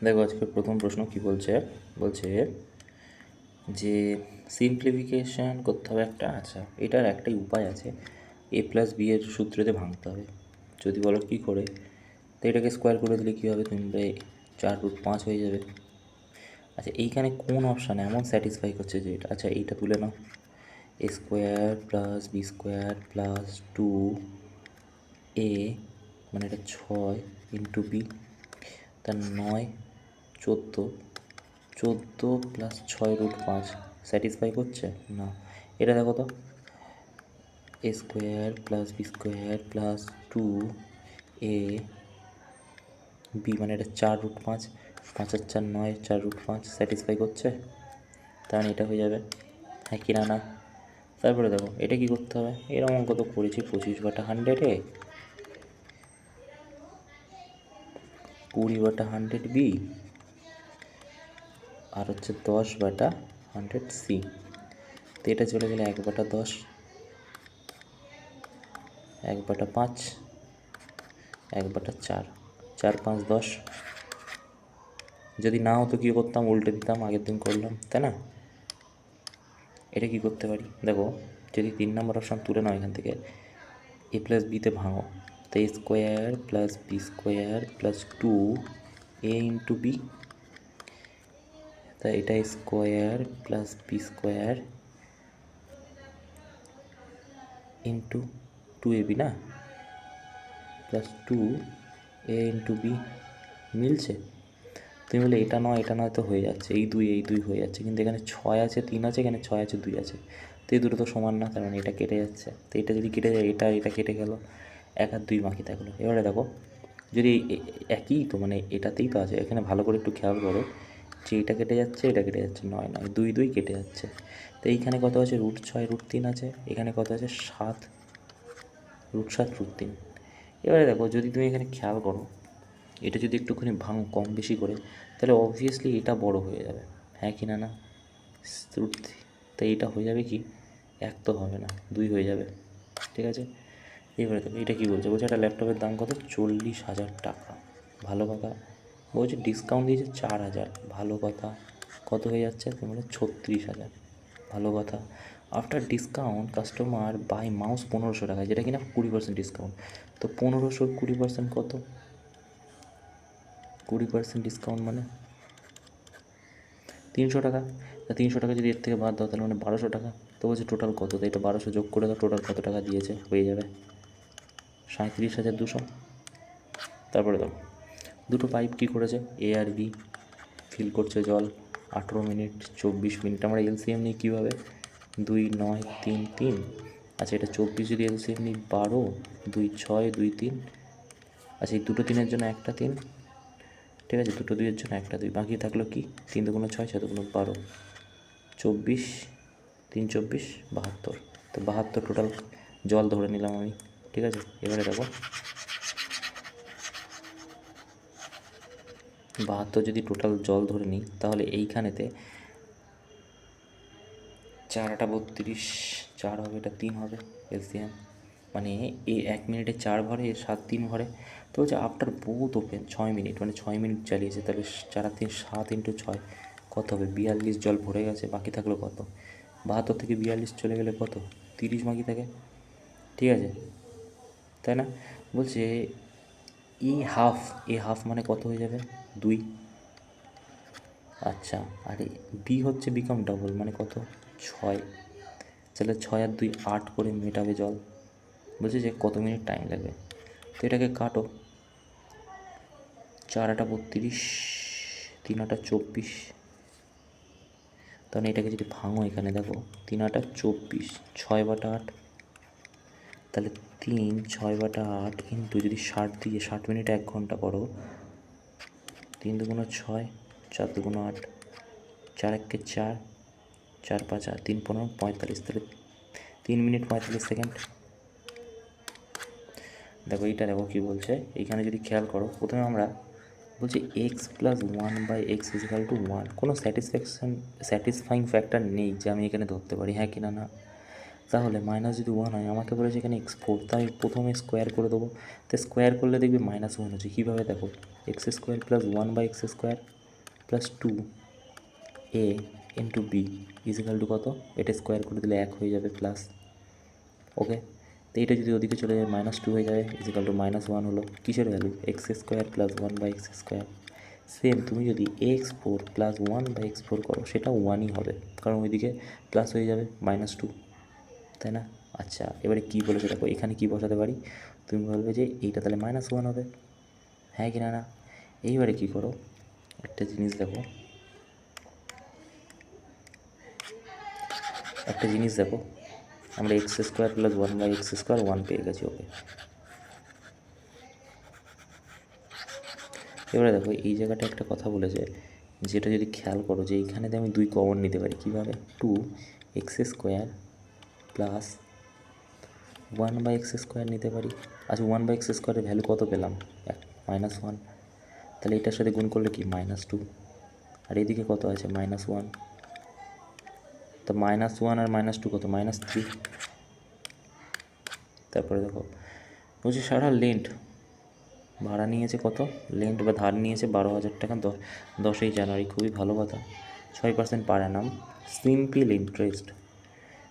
দেখো আজকের প্রথম প্রশ্ন কি বলছে, বলছে যে সিম্পলিফিকেশান করতে হবে একটা। আচ্ছা, এটার একটাই উপায় আছে, এ প্লাস বি এর সূত্রতে ভাঙতে হবে। যদি বলো কী করে, তো এটাকে স্কোয়ার করে দিলে কী হবে, তুমি 4√5 হয়ে যাবে। আচ্ছা, এইখানে কোন অপশানে এমন স্যাটিসফাই করছে যে এটা, আচ্ছা এইটা তুলে নাও, a square plus b square plus 2a, মানে এটা 6 ইন্টু বি, তার 9, 14, 14 প্লাস 6√5 স্যাটিসফাই করছে না। এটা দেখো তো, a square plus b square plus 2a b, মানে এটা 4√5, 5 আর 4 9, 4√5 স্যাটিসফাই করছে, তার মানে এটা হয়ে যাবে, হ্যাঁ কি না না। তারপরে দেখো এটা কি করতে হবে, এরকম অঙ্ক তো করেছি 25/100-এ, 20/100 বি, আর হচ্ছে 10/100 সি। তো এটা চলে গেলে 1/10, 1/5, 1/4, 4 5 10। যদি না হতো কী করতাম, উল্টে দিতাম, আগের দিন করলাম, তাই না। এটা কি করতে পারি দেখো, যদি 3 নম্বর অপশান তুলে নাও এখান থেকে, এ প্লাস বিতে ভাঙো, তো a square plus b square plus 2a into b, তা এটা square plus b square into 2ab না, প্লাস 2a ইন্টু বি, মিলছে। তুমি বলে এটা নয় এটা নয়, তো হয়ে যাচ্ছে, এই দুই হয়ে যাচ্ছে, কিন্তু এখানে 6 আছে 3 আছে, এখানে 6 আছে 2 আছে, তো এই দুটো তো সমান না, তার মানে এটা কেটে যাচ্ছে। তো এটা যদি কেটে যায়, এটা কেটে গেল, 1 আর 2 বাকি থাকলো। এবারে দেখো যদি একই তো, মানে এটাতেই তো আছে, এখানে ভালো করে একটু খেয়াল করো যে এটা কেটে যাচ্ছে, এটা কেটে যাচ্ছে, 9 9 2 কেটে যাচ্ছে। তো এইখানে কত আছে, √6 √3 আছে, এখানে কত আছে 7 √7 √3। এবারে দেখো যদি তুমি এখানে খেয়াল করো, এটা যদি একটুখানি ভাঙো কম বেশি করে, তাহলে অবভিয়াসলি এটা বড় হয়ে যাবে, হ্যাঁ কি না না। তাই এটা হয়ে যাবে কি, 1 তো হবে না, 2 হয়ে যাবে, ঠিক আছে। এবারে দেখো এটা কী বলছে, বলছে একটা ল্যাপটপের দাম কত, 40,000 টাকা, ভালো কথা। বলছে ডিসকাউন্ট দিয়েছে 4,000, ভালো কথা। কত হয়ে যাচ্ছে, তুমি বলে 36,000, ভালো কথা। After discount customer buy mouse 1500 টাকা, যেটা কিনা 20% ডিসকাউন্ট। তো 1500 20% কত, 20% ডিসকাউন্ট মানে 300 টাকা। তা 300 টাকা যদি এর থেকে বাদ দাও, তাহলে মানে 1200 টাকা। তো বলছে টোটাল কত, তো এটা 1200 যোগ করে দাও, টোটাল কত টাকা দিয়েছে, হয়ে যাবে 37,200। তারপরে দাও, দুটো পাইপ কী করেছে, এ আর বি ফিল করছে জল, 18 মিনিট 24 মিনিট। আমরা এলসিএম নিই কীভাবে, 2 9 3 3। আচ্ছা এটা 24 যদি এলসিএম নিই 12, 2 6 2 3। আচ্ছা এই দুটো 3-এর জন্য একটা 3, ঠিক আছে, দুটো 2-এর জন্য একটা 2, বাকি থাকলো কি, 3 2 6 6 2 12, 24 3 24 72। তো 72 টোটাল জল ধরে নিলাম আমি, ঠিক আছে। এবারে দেখো 72 যদি টোটাল জল ধরে নিই, তাহলে এইখানেতে 4 8 32, 4 হবে, এটা 3 হবে এলসিএম, মানে এই 1 মিনিটে 4 ভরে, 7 3 ভরে। তো হচ্ছে আফটার বোথ ওপেন 6 মিনিট, মানে 6 মিনিট চালিয়েছে, তাহলে 4 আর 3 7 ইন্টু 6 কত হবে, 42 জল ভরে গেছে, বাকি থাকলো কত, 72 থেকে 42 চলে গেলে কত, 30 বাকি থাকে, ঠিক আছে, তাই না। বলছে এ হাফ মানে কত হয়ে যাবে, 2। আচ্ছা, আর বি হচ্ছে বিকাম ডবল, মানে কত, 6। তাহলে 6 আর 2 8 করে মেটাবে জল। বলছে যে কত মিনিট টাইম লাগবে, তো এটাকে কাটো, 4 8 32, 3 8 24। তাহলে এটাকে যদি ভাঙো, এখানে দেখো 3 8 24, 6/8, তাহলে 3 6/8 কিন্তু যদি 60 দিয়ে 60 মিনিটে 1 ঘন্টা করো, 3 2 6, 4 2 8, 4 1 4, 4 5 8, 3 15 45, তাহলে 3 মিনিট 45 সেকেন্ড। দেখো এইটা দেখো কী বলছে, এইখানে যদি খেয়াল করো, প্রথমে আমরা বলছি x plus 1/x is equal two 1, কোনো স্যাটিসফাইং ফ্যাক্টর নেই যে আমি এখানে ধরতে পারি, হ্যাঁ কিনা না। তাহলে মাইনাস যদি 1 হয়, আমাকে বলেছে এখানে x4, তাই প্রথমে স্কোয়ার করে দেবো। তো স্কোয়ার করলে দেখবি -1 হচ্ছে। কীভাবে দেখো, x² + 1/x² + 2a × b = কত, এটা স্কোয়ার করে দিলে 1 হয়ে যাবে প্লাস। ওকে, তো এটা যদি ওদিকে চলে যায় -2 হয়ে যাবে, -1 হলো কিসের ভ্যালু, x² + 1/x²। সেম তুমি যদি x4 + 1/x4 করো, সেটা 1ই হবে, কারণ ওইদিকে প্লাস হয়ে যাবে -2, তাই না? আচ্ছা, এবারে কী বলেছে দেখো, এখানে কি বসাতে পারি, তুমি বলবে যে এইটা তাহলে -1 হবে, হ্যাঁ কি না? না, এইবারে কী করো, একটা জিনিস দেখো, আমরা x² + 1/x² 1 পেয়ে গেছি। ওকে, এবারে দেখো এই জায়গাটা একটা কথা বলেছে, যেটা যদি খেয়াল করো যে এইখানেতে আমি 2 কমন নিতে পারি। কীভাবে, 2x² + 1/x² নিতে পারি। আচ্ছা, 1/x² এর ভ্যালু কত পেলাম, -1, তাহলে এটার সাথে গুণ করলে কি -2, আর এদিকে কত আছে -1, তো -1 আর -2 কত, -3। তারপরে দেখো বলছি সারা লেন্থ ভাড়া নিয়েছে কত, লেন্থ বা ধার নিয়েছে 12,000 টাকা, 10ই জানুয়ারি, খুবই ভালো কথা, 6% পার অ্যানাম, সিম্পল ইন্টারেস্ট।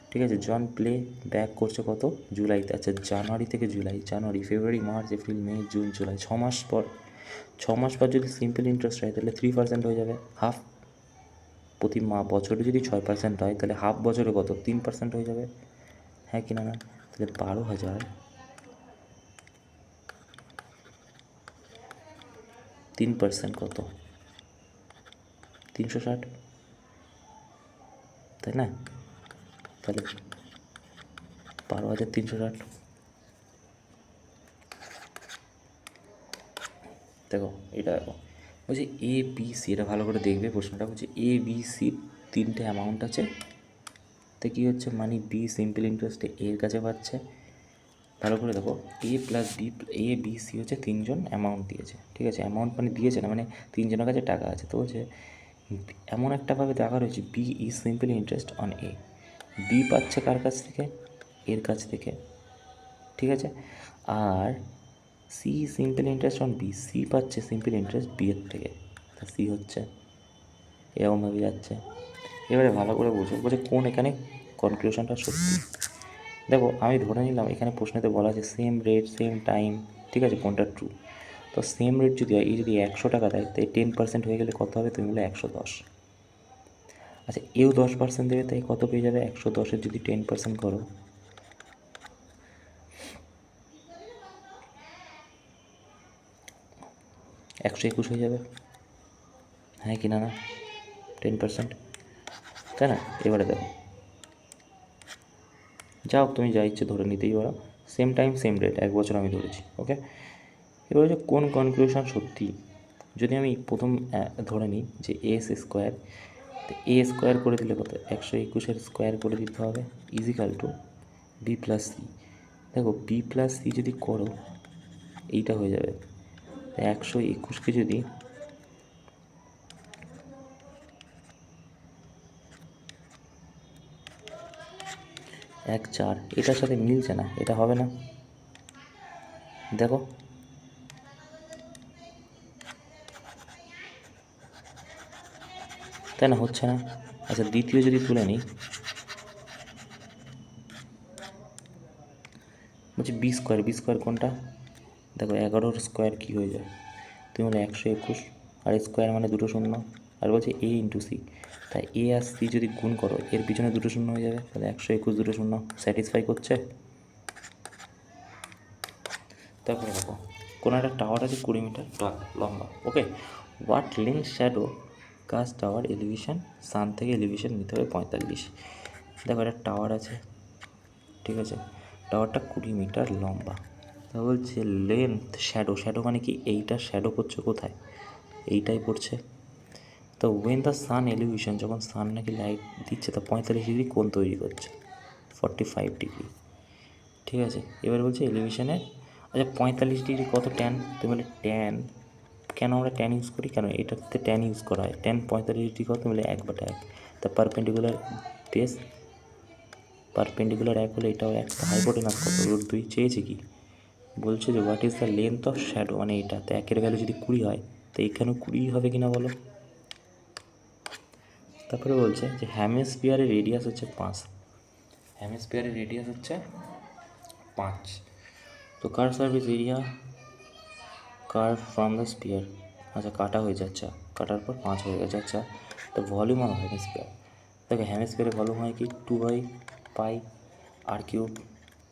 ঠিক আছে, জন প্লে ব্যাক করছে কত, জুলাইতে। আচ্ছা, জানুয়ারি থেকে জানুয়ারি, ফেব্রুয়ারি, মার্চ, এপ্রিল, মে, জুন, জুলাই, 6 মাস পর। 6 মাস পর যদি সিম্পল ইন্টারেস্ট হয়, তাহলে 3% হয়ে যাবে, হাফ। প্রতি বছরে যদি 6% হয়, তাহলে হাফ বছরে কত, 3% হয়ে যাবে, হ্যাঁ কি না? না, তাহলে 12,000 3% কত, 360, তাই না? তাহলে 12,360। দেখো এটা দেখো, বলছি ABC, এটা ভালো করে দেখবে প্রশ্নটা, বলছে ABC 3টে অ্যামাউন্ট আছে, তো কী হচ্ছে, মানে বি সিম্পল ইন্টারেস্টে এর কাছে পাচ্ছে। ভালো করে দেখো, A+B হচ্ছে 3জন অ্যামাউন্ট দিয়েছে, ঠিক আছে, অ্যামাউন্ট মানে দিয়েছে না, মানে 3জনের কাছে টাকা আছে। তো বলছে এমন একটাভাবে দেখা রয়েছে, b is simple interest on a, b পাচ্ছে কার কাছ থেকে, এর কাছ থেকে, ঠিক আছে, আর c simple interest on b, c পাচ্ছে সিম্পল ইন্টারেস্ট বি এর থেকে, তা সি হচ্ছে, এরকমভাবে যাচ্ছে। এবারে ভালো করে বুঝো, বলছে কোন এখানে কনক্লুশনটা সত্যি। দেখো আমি ধরে নিলাম এখানে প্রশ্নেতে বলা আছে সেম রেট সেম টাইম, ঠিক আছে, কোনটা ট্রু। তো সেম রেট যদি হয়, এই যদি 100 টাকা দেয়, তাই 10% হয়ে গেলে কত হবে, তুমি বলে 110। আচ্ছা, এও 10% দেবে, তাই কত পেয়ে যাবে, 110-এর যদি 10% করো, 121 হয়ে যাবে, হ্যাঁ কি না? না, 10%, তাই না? এবারে দেখো, যাও তুমি যা ইচ্ছে ধরে নিতেই পারো, সেম টাইম সেম রেট, 1 বছর আমি ধরেছি। ওকে, এবার হচ্ছে কোন কনক্লুশন সত্যি। যদি আমি প্রথম ধরে নিই যে S², তো A² করে দিলে কত, 121-এর স্কোয়ার করে দিতে হবে, = B+C। দেখো B+C যদি করো, এইটা হয়ে যাবে, 121কে যদি 1 4, এটার সাথে মিলছে না, এটা হবে না, দেখো তাই না, হচ্ছে না। আচ্ছা, দ্বিতীয় যদি তুলে নিই, বলছি B² কোনটা, দেখো 11-র স্কোয়ার কী হয়ে যায়, তুমি বলে 121, আর স্কোয়ার মানে 2 শূন্য, আর বলছে A × C, তাই A আর C যদি গুণ করো, এর পিছনে 2 শূন্য হয়ে যাবে, তাহলে 121 2 শূন্য, স্যাটিসফাই করছে। তারপরে দেখো, কোনো একটা টাওয়ার আছে 20 মিটার লম্বা। Okay, what length shadow cast tower elevation, sun থেকে এলিভেশন নিতে হবে 45। দেখো একটা টাওয়ার আছে, ঠিক আছে, টাওয়ারটা 20 মিটার লম্বা। তা বলছে লেন্থ শ্যাডো মানে কি, এইটার শ্যাডো পড়ছে কোথায়, এইটাই পড়ছে। তো ওয়েন দ্য সান এলিভেশন, যখন সান নাকি লাইট দিচ্ছে, তা 45 ডিগ্রি কোণ তৈরি করছে, 45 ডিগ্রি, ঠিক আছে। এবার বলছে এলিভেশনে, আচ্ছা 45 ডিগ্রি কত ট্যান, তুমি বলে ট্যান, কেন আমরা ট্যান ইউজ করি, কেন এটাতে ট্যান ইউজ করা হয়, ট্যান 45 ডিগ্রি কত, বলে 1/1, তা পারপেন্ডিকুলার বেস পারপেন্ডিকুলার এক হলে এটাও এক, হাইপোটেনাস কত? √2। চেয়েছে কি? বলছে যে what is the length of shadow, মানে এটা তো একের ভ্যালু যদি 20 হয় তো এখানেও 20 হবে কিনা বলো। তারপরে বলছে যে হেমিস্ফিয়ারের রেডিয়াস হচ্ছে 5, হেমিস্ফিয়ারের রেডিয়াস হচ্ছে 5। তো car service area car from the spear, আচ্ছা কাটা হয়ে যাচ্ছে, কাটার পর 5 হয়ে গেছে। আচ্ছা তো ভলিউম অফ হেমিস্ফিয়ার, দেখো হেমিস্ফিয়ারের ভলিউম হয় কি 2/πr3।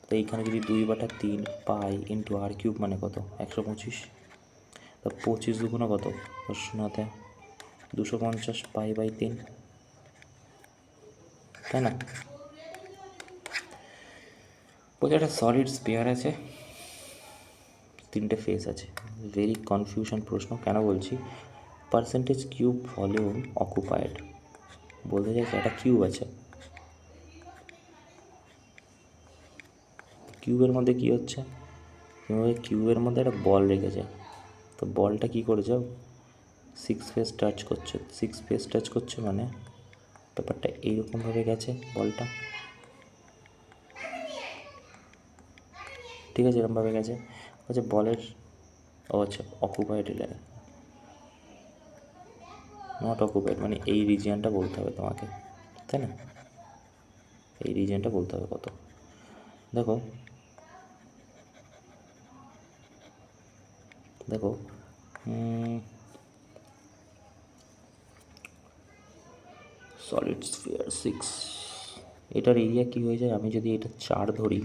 তো এইখানে যদি 2/3 পাই ইন্টু r³ মানে কত? 125। তো 25 দুগুণ কত? 250 π/3, তাই না? বলছে একটা সলিড স্পিয়ার আছে, 3টে ফেস আছে। ভেরি কনফিউশন প্রশ্ন। কেন বলছি? পার্সেন্টেজ কিউব ভলিউম অকুপায়েড, বলতে চাইছে একটা কিউব আছে, কিউবের মধ্যে কি হচ্ছে? কিউবের মধ্যে একটা বল রেখেছে, তো বলটা কি করেছে? 6 ফেস টাচ করছে, 6 ফেস টাচ করছে মানে ব্যাপারটা এইরকমভাবে গেছে বলটা, ঠিক আছে, এরকমভাবে গেছে। আচ্ছা বলের, ও আচ্ছা অকুপায়েড এরিয়া, নট অকুপায়েড মানে এই রিজিয়নটা বলতে হবে তোমাকে, তাই না? এই রিজিয়নটা বলতে হবে কত। দেখো দেখো সলিড স্ফিয়ার 6, এটার এরিয়া কি হয়ে যায়? আমি যদি এটা 4 ধরি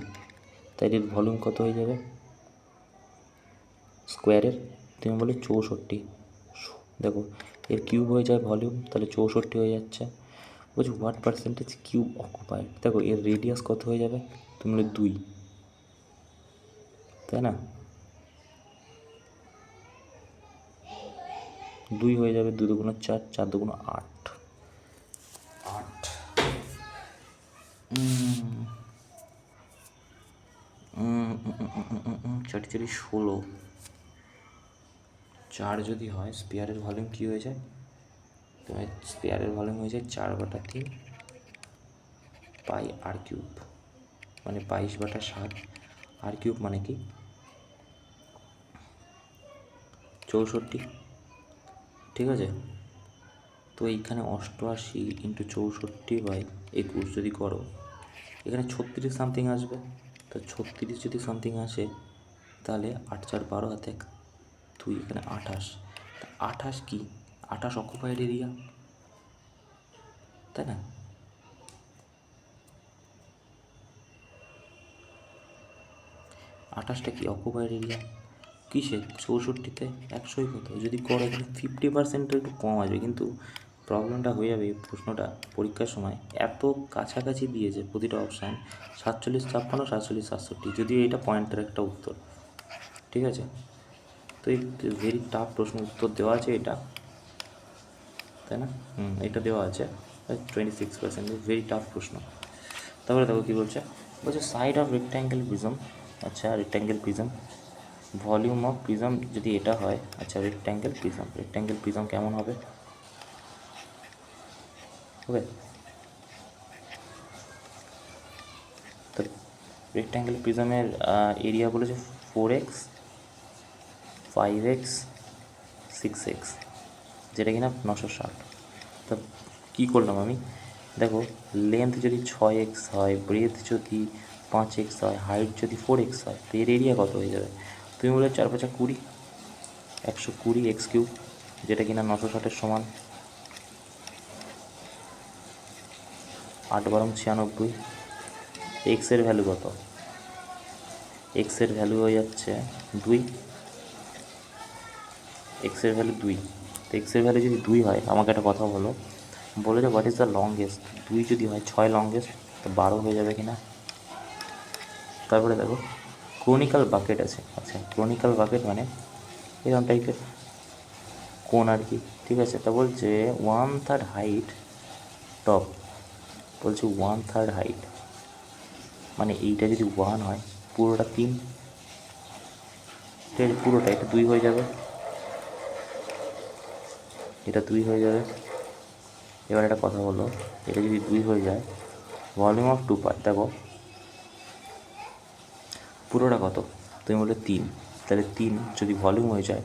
তাহলে ভলিউম কত হয়ে যাবে স্কোয়ারের? তুমি বলে 64। দেখো এর কিউব হয়ে যায় ভলিউম, তাহলে 64 হয়ে যাচ্ছে। বলছি হোয়াট পার্সেন্টেজ কিউব অকুপায়েড, দেখো এর রেডিয়াস কত হয়ে যাবে? তুমি বলে 2, তাই না? 2 হয়ে যাবে, 2 দুগুণ 4, 4 দুগুণ 8, 4 4 16। 4 যদি হয় স্পিয়ারের ভলিউম কী হয়ে যায়? তোমার স্পিয়ারের ভলিউম হয়ে যায় 4/3 πr3, মানে 22/7। r³ মানে কি 64, ঠিক আছে? তো এইখানে 88 ইন্টু 64/21 যদি করো, এখানে 36 সামথিং আসবে। তো 36 যদি সামথিং আসে তাহলে 8 4 12 হাতে 2, এখানে 28। 28 কি? 28 অকুপাইড এরিয়া, তাই না? আঠাশটা কি অকুপাইড এরিয়া? কিসে? 64তে 100 কত যদি করো, এখানে 50%-এর একটু কম আসবে, কিন্তু প্রবলেমটা হয়ে যাবে এই প্রশ্নটা পরীক্ষার সময় এত কাছাকাছি দিয়েছে প্রতিটা অপশান, 47 56 47 67, যদিও এটা পয়েন্টের একটা উত্তর, ঠিক আছে? তো এই ভেরি টাফ প্রশ্ন, উত্তর দেওয়া আছে এটা, তাই না? এটা দেওয়া আছে 26%, ভেরি টাফ প্রশ্ন। তারপরে দেখো কী বলছে, বলছে সাইড অফ রেক্ট্যাঙ্গেল প্রিজম, আচ্ছা rectangle prism volume of prism যদি এটা হয়, আচ্ছা রেক্ট্যাঙ্গেল প্রিজম কেমন হবে? হবে তো রেক্ট্যাঙ্গেল প্রিজমের এরিয়া বলেছে 4x 5x 6x, যেটা কিনা 960। তো কী করলাম আমি? দেখো লেন্থ যদি 6x হয়, ব্রেথ যদি 5x হয়, হাইট যদি 4x হয়, তো এর এরিয়া কত হয়ে যাবে? তুমি বলে 4 5 20, 120x³, যেটা কিনা 960-এর সমান। 8 12 96। এক্সের ভ্যালু কত? এক্সের ভ্যালু হয়ে যাচ্ছে 2, এক্সের ভ্যালু 2। তো এক্সের ভ্যালু যদি 2 হয়, আমাকে একটা কথা বলো, বলে যে হোয়াট ইজ দ্য লংগেস্ট, 2 যদি হয় 6 লংগেস্ট, তো 12 হয়ে যাবে কি না? তারপরে দেখো ক্রনিক্যাল বাকেট আছে, আচ্ছা ক্রনিক্যাল বাকেট মানে এরকম টাইপের কোন আর কি, ঠিক আছে? তা বলছে 1/3 হাইট টপ, বলছে 1/3 হাইট, মানে এইটা যদি 1 হয় পুরোটা 3, ঠিক আছে? পুরোটা এটা 2 হয়ে যাবে, এটা 2 হয়ে যাবে। এবার একটা কথা বলো, এটা যদি 2 হয়ে যায় ভলিউম অফ টু পার্ট, দেখো পুরোটা কত, তুমি বললে 3, তাহলে 3 যদি ভলিউম হয়ে যায়,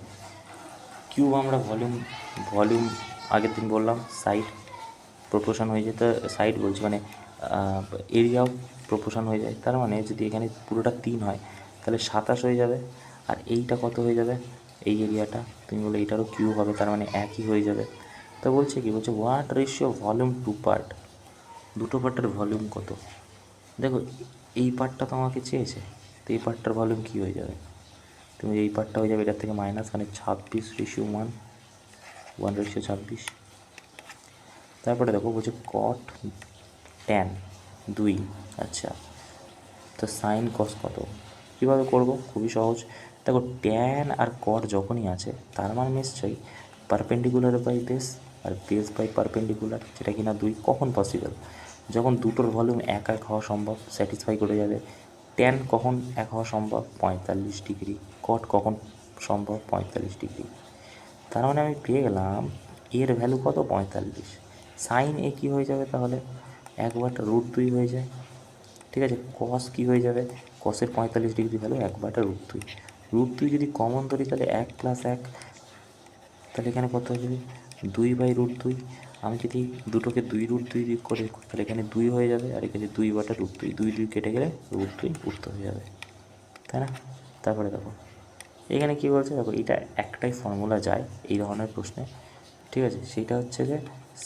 কিউব আমরা ভলিউম ভলিউম আগের দিন বললাম সাইড প্রপোর্শন হয়ে যেতে, সাইড বলছি মানে এরিয়াও প্রপোর্শন হয়ে যায়। তার মানে যদি এখানে পুরোটা 3 হয় তাহলে 27 হয়ে যাবে, আর এইটা কত হয়ে যাবে, এই এরিয়াটা তুমি বলে এইটারও কিউব হবে, তার মানে একই হয়ে যাবে। তো বলছে কি, বলছে what ratio volume to part, দুটো পার্টের ভলিউম কত। দেখো এই পার্টটা তো আমাকে চেয়েছে, তো এই পার্টটার ভলিউম কী হয়ে যাবে, তুমি এই পার্টটা হয়ে যাবে এটার থেকে মাইনাস, মানে 26:1, 1:26। তারপরে দেখো বলছে কট ট্যান 2, আচ্ছা তো সাইন কস কত, কীভাবে করবো, খুবই সহজ। দেখো ট্যান আর কট যখনই আছে তার মানে নিশ্চয়ই পারপেন্ডিকুলার বাই বেস আর বেস বাই পারপেন্ডিকুলার, যেটা কিনা 2, কখন পসিবল, যখন দুটোর ভলিউম এক এক হওয়া সম্ভব, স্যাটিসফাই করে যাবে। ট্যান কখন এক হওয়া সম্ভব, 45 ডিগ্রি, কট কখন সম্ভব, 45 ডিগ্রি। তার মানে আমি পেয়ে গেলাম এর ভ্যালু কত, 45। সাইন এ কী হয়ে যাবে তাহলে, 1/√2 হয়ে যায়, ঠিক আছে। কস কী হয়ে যাবে, কসের 45 ডিগ্রি ভ্যালু 1/√2, √2 যদি কমন ধরি তাহলে 1 + 1, তাহলে এখানে কত হয়ে যাবে, 2/√2। আমি যদি দুটোকে 2√2 করে তাহলে এখানে 2 হয়ে যাবে, আর এখানে 2/√2, 2 কেটে গেলে √2 উত্তর হয়ে যাবে, তাই না। তারপরে দেখো এখানে কী বলছে, দেখো এটা একটাই ফর্মুলা যায় এই ধরনের প্রশ্নে, ঠিক আছে, সেইটা হচ্ছে যে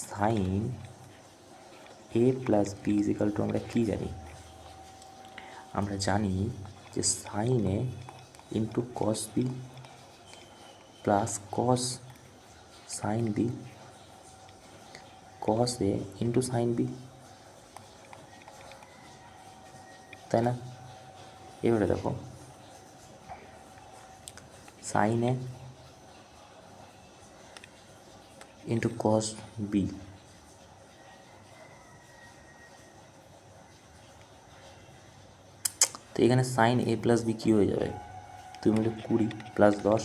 সাইন a + b = আমরা কী জানি, আমরা জানি যে sine a into cos B plus cos sine B cos A into sine B, তাই না। এবারে দেখো sine A into cos B, তো এখানে সাইন a + b কী হয়ে যাবে, তুমি বলে 20 + 10,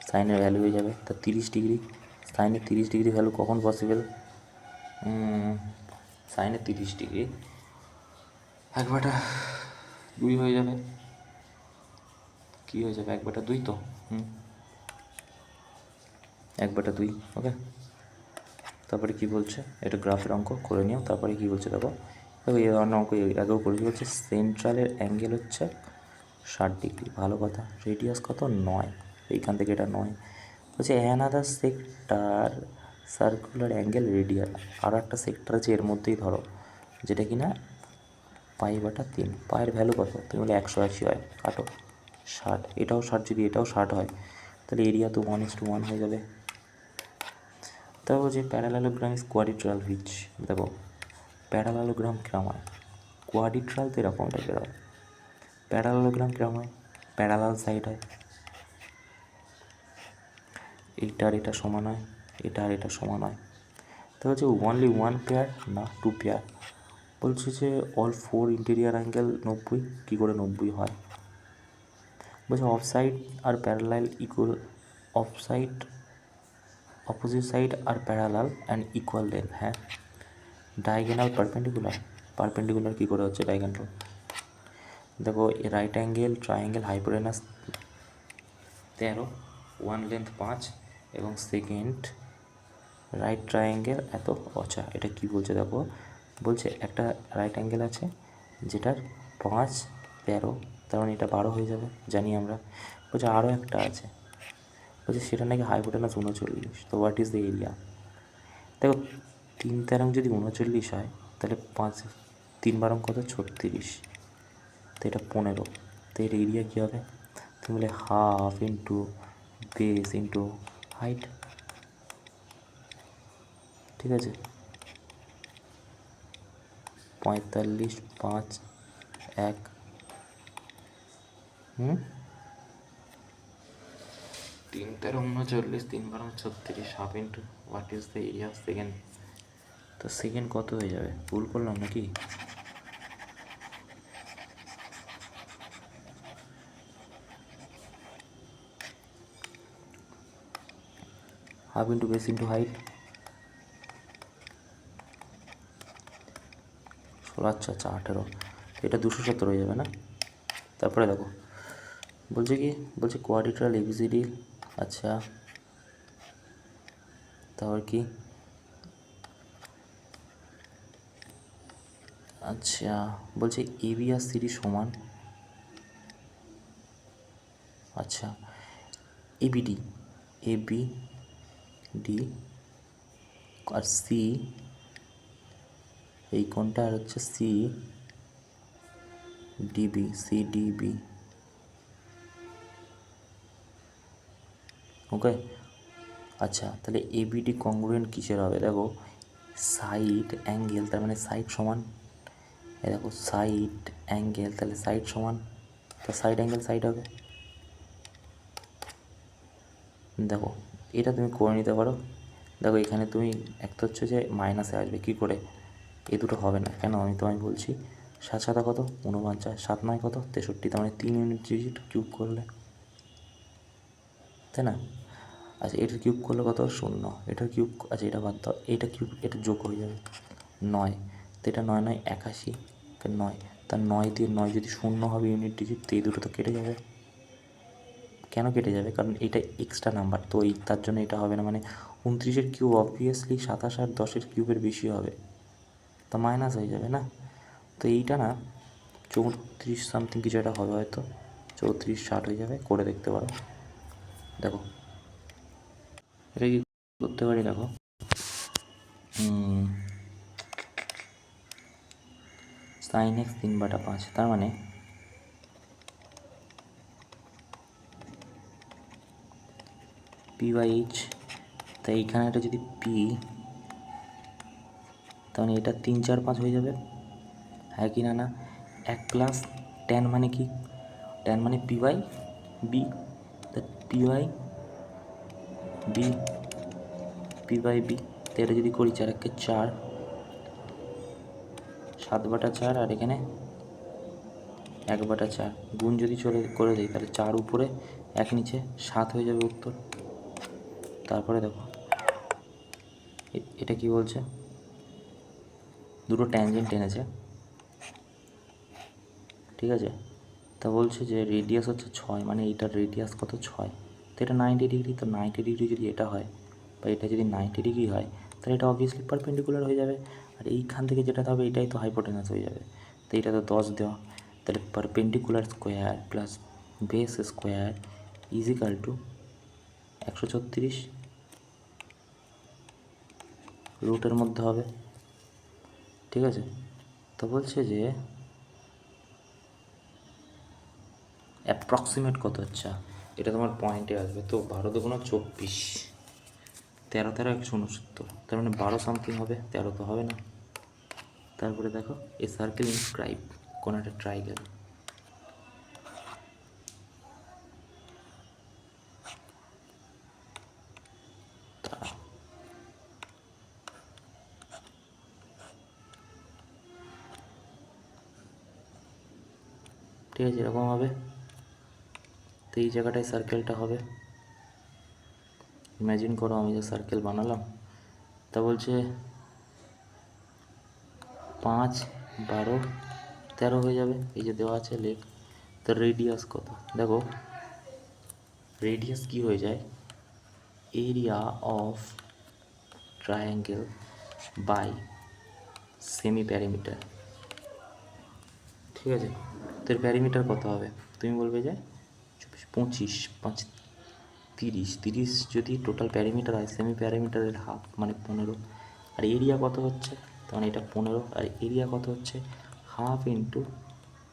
সাইনের ভ্যালু হয়ে যাবে তা 30 ডিগ্রি। সাইনের 30 ডিগ্রি ভ্যালু কখন পসিবল, সাইনের 30 ডিগ্রি 1/2 হয়ে যাবে, কী হয়ে যাবে 1/2 তো, 1/2, ওকে। তারপরে কী বলছে, এটা গ্রাফের অঙ্ক করে নিও। তারপরে কী বলছে দেখো, দেখো এই ধরনের অঙ্ক আগেও করেছি, বলছে সেন্ট্রালের অ্যাঙ্গেল হচ্ছে 60 ডিগ্রি, ভালো কথা। রেডিয়াস কত, 9, এইখান থেকে এটা 9। বলছে another sector circular angle radial, আরও একটা সেক্টর আছে এর মধ্যেই ধরো, যেটা কি না π/3, পায়ের ভ্যালু কত, তুমি বলে 180 হয়, কাটো 60, এটাও 60, যদি এটাও 60 হয় তাহলে এরিয়া তো 1:1 হয়ে যাবে। তারপর যে প্যারালালোগ্রাম ইজ কোয়াড্রিট্রাল হুইচ, দেখো প্যারালালোগ্রাম কিরম হয়, কোয়াড্রিট্রাল তো এরকম টাইপের হয়, প্যারালালোগ্রাম কিরম হয়, প্যারালাল সাইড হয়, এইটার এটা সমান হয়, এটা আর এটা সমান হয়। তো হচ্ছে অনলি 1 পেয়ার না 2 পেয়ার, বলছে যে অল 4 ইন্টেরিয়ার অ্যাঙ্গেল 90, কী করে 90 হয়, বলছে অফ সাইড আর parallel equal, of side opposite side আর প্যারালাল অ্যান্ড ইকুয়াল লেন্থ, হ্যাঁ। ডায়াগোনাল পারপেন্ডিকুলার, পারপেন্ডিকুলার কী করে হচ্ছে ডায়াগোনাল, দেখো right angle triangle hypotenuse 13, 1 length 5, এবং সেকেন্ড রাইট ট্রায়াঙ্গেল এত, আচ্ছা এটা কী বলছে দেখো, বলছে একটা রাইট অ্যাঙ্গেল আছে যেটার 5, 13, তার মানে এটা 12 হয়ে যাবে, জানি আমরা। বলছে আরও একটা আছে, বলছে সেটা নাকি হাইপোটেনাস 39, তো হোয়াট ইজ দ্য এরিয়া। দেখো 3 তেরং যদি 39 হয় তাহলে 5 3 বারং কত, 36, তো এটা 15, তো এর এরিয়া কী হবে, তুমি বলে half into base into height, ঠিক আছে, 45, 5, 1, 3 তেরো 39, 3 12 36, half into what is the area of second, তো সেকেন্ড কত হয়ে যাবে, ভুল করলাম নাকি, half into base into height, 16, আচ্ছা আচ্ছা 18, এটা 270 হয়ে যাবে না? তারপরে দেখো বলছে কি, বলছে কোয়াড্রিলাটারাল এবিসিডি, আচ্ছা তারপর কি, আচ্ছা বলছে এবি আর সিডি সমান, আচ্ছা এবিডি, এবিডি আর সি, এই কোণটা আর হচ্ছে সি ডিবি, সিডিবি, ওকে। আচ্ছা তাহলে এবিডি কংগ্রুয়েন্ট কিসের হবে? দেখো সাইড অ্যাঙ্গেল, তার মানে সাইড সমান, এই দেখো সাইড অ্যাঙ্গেল, তাহলে সাইড সমান, তো সাইড অ্যাঙ্গেল সাইড হবে। দেখো এটা তুমি করে নিতে পারো। দেখো এখানে তুমি একটা হচ্ছে যে মাইনাসে আসবে কী করে, এ দুটো হবে না কেন আমি তোমায় বলছি। 7 7 কত 49, 7 9 কত 63, তার মানে 3 ইউনিট ডিজিট কিউব করলে, তাই না? আচ্ছা এটার কিউব করলে কত 0, এটার কিউব, আচ্ছা এটা বাদ দাও, এটা কিউব, এটা যোগ হয়ে যাবে 9, তো এটা 9 9 81, 9, তার 9 দিয়ে 9 যদি 0 হবে ইউনিট ডিজিট, তো এই দুটো তো কেটে যাবে। কেন কেটে যাবে? কারণ এটা এক্সট্রা নাম্বার, তো এই তার জন্য এটা হবে না, মানে 29-এর কিউব অবভিয়াসলি 27 আর 10-এর কিউবের বেশি হবে, তা মাইনাস হয়ে যাবে না? তো এইটা না 34 সামথিং কিছু একটা হবে হয়তো, 34 60 হয়ে যাবে, করে দেখতে পারো। দেখো এটা কি করতে পারি, দেখো সাইন এক্স 3/5, তার মানে p/h, তাই এইখানে এটা যদি পি, তার মানে এটা 3 4 5 হয়ে যাবে, হ্যাঁ কি না? না 1 প্লাস ট্যান মানে কি, ট্যান মানে p/b, তা p/b, p/b, তো এটা যদি করি 4 1 4, 7/4, আর এখানে 1/4, গুণ যদি করে দিই তাহলে 4 উপরে 1 নিচে 7 হয়ে যাবে উত্তর। তারপরে দেখো এটা কি বলছে, দুটো ট্যানজেন্ট টেনেছে, ঠিক আছে, তা বলছে যে রেডিয়াস হচ্ছে 6, মানে এইটার রেডিয়াস কত 6, তো এটা 90 ডিগ্রি, তো 90 ডিগ্রি যদি এটা হয় বা এটা যদি 90 ডিগ্রি হয়, তাহলে এটা অবভিয়াসলি পারপেন্ডিকুলার হয়ে যাবে, আর এইখান থেকে যেটা হবে এটাই তো হাইপোটেনাস হয়ে যাবে, তো এটা তো 10 দেওয়া, তাহলে perpendicular square plus base square equal to 136 রুটের মধ্যে হবে, ঠিক আছে। তো বলছে যে অ্যাপ্রক্সিমেট কত, আচ্ছা এটা তোমার পয়েন্টে আসবে, তো 12 2 24, 13 13 169, তার মানে 12 সামথিং হবে, 13 তো হবে না। তারপরে দেখো এ সার্কেল ইনস্ক্রাইব কোন একটা ট্রাইঙ্গেল, ঠিক আছে এরকম হবে, তো এই জায়গাটায় সার্কেলটা হবে, ইমাজিন করো আমি যে সার্কেল বানালাম, তা বলছে 5 12 13 হয়ে যাবে, এই যে দেওয়া আছে লেখ। তো রেডিয়াস কত, দেখো রেডিয়াস কি হয়ে যায়, area of triangle by semi perimeter, ঠিক আছে। তো এর প্যারিমিটার কত হবে, তুমি বলবে যে 25 5 30, 30 যদি টোটাল প্যারিমিটার হয়, সেমি প্যারিমিটারের হাফ মানে 15, আর এরিয়া কত হচ্ছে, তখন এটা 15, আর এরিয়া কত হচ্ছে half into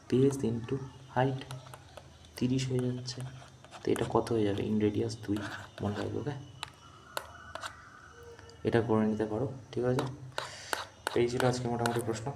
base into height, 30 হয়ে যাচ্ছে, তো এটা কত হয়ে যাবে, ইন রেডিয়াস 2, মনে রাখবে, ওকে। এটা করে নিতে পারো, ঠিক আছে। এই ছিল আজকে মোটামুটি প্রশ্ন।